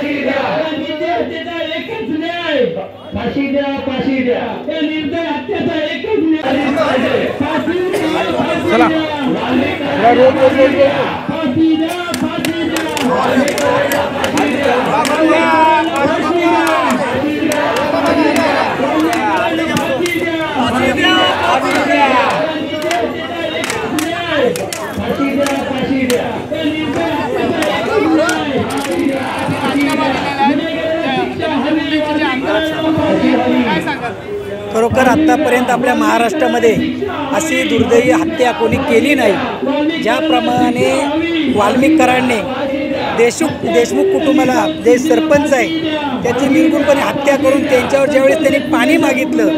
हत्येचा एकच न्याय, फाशी द्या, फाशी द्या. या निर्दय हत्येचा एकच न्याय, फाशी द्या, फाशी द्या. फाशी द्या, फाशी खरोखर आतापर्यंत आपल्या महाराष्ट्रामध्ये अशी दुर्दैवी हत्या कोणी केली नाही. ज्याप्रमाणे वाल्मिकरांनी देशमुख कुटुंबाला जे सरपंच आहे त्याची निर्गुणपणे हत्या करून त्यांच्यावर ज्यावेळेस त्यांनी पाणी मागितलं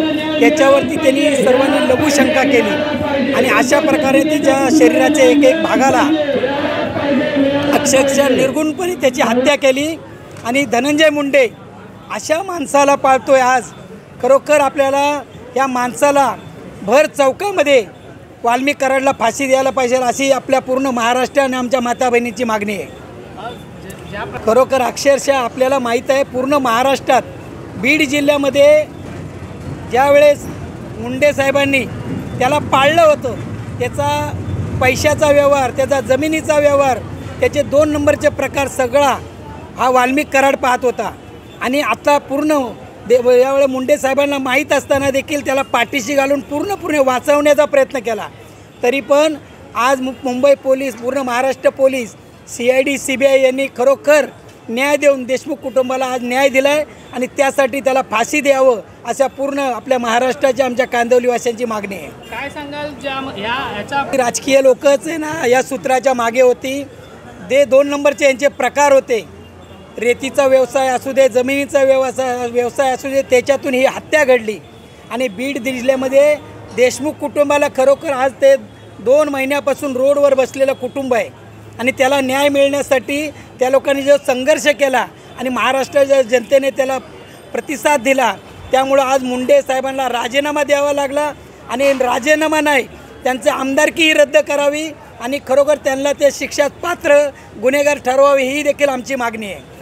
त्याच्यावरती त्यांनी सर्वांनी लघुशंका केली आणि अशा प्रकारे त्याच्या शरीराच्या एक एक भागाला अक्षरशः निर्गुणपणे त्याची हत्या केली. आणि धनंजय मुंडे अशा माणसाला पाळतोय आज. खरोखर आपल्याला या माणसाला भर चौकामध्ये वाल्मिकरांना फाशी द्यायला पाहिजे अशी आपल्या पूर्ण महाराष्ट्र आणि आमच्या माता बहिणींची मागणी आहे. खरोखर अक्षरशः आपल्याला माहीत आहे पूर्ण महाराष्ट्रात बीड जिल्ह्यामध्ये ज्यावेळेस मुंडे साहेबांनी त्याला पाळलं होतं त्याचा पैशाचा व्यवहार, त्याचा जमिनीचा व्यवहार, त्याचे 2 नंबरचे प्रकार सगळा हा वाल्मिक कराड पाहत होता. आणि आता पूर्ण यावेळी मुंडे साहेबांना माहीत असताना देखील त्याला पाठीशी घालून पूर्णपणे वाचवण्याचा प्रयत्न केला. तरी पण आज मुंबई पोलीस, पूर्ण महाराष्ट्र पोलीस, CID CBI यांनी खरोखर न्याय देऊन देशमुख कुटुंबाला आज न्याय दिला आहे आणि त्यासाठी त्याला फाशी द्यावं अशा पूर्ण आपल्या महाराष्ट्राच्या आमच्या कांदिवलीवासियांची मागणी आहे. काय सांगाल याचा राजकीय लोकच आहे ना या सूत्राच्या मागे होती. 2 नंबरचे यांचे प्रकार होते. रेतीचा व्यवसाय असू दे, जमिनीचा व्यवसाय असू दे, त्याच्यातून ही हत्या घडली. आणि बीड जिल्ह्यामध्ये देशमुख कुटुंबाला खरोखर आज ते 2 महिन्यापासून रोडवर बसलेलं कुटुंब आहे आणि त्याला न्याय मिळण्यासाठी त्या लोकांनी जो संघर्ष केला आणि महाराष्ट्राच्या जनतेने त्याला प्रतिसाद दिला त्यामुळं आज मुंडे साहेबांना राजीनामा द्यावा लागला. आणि राजीनामा नाही, त्यांचं आमदारकीही रद्द करावी आणि खरोखर त्यांना ते शिक्षात पात्र गुन्हेगार ठरवावे ही देखील आमची मागणी आहे.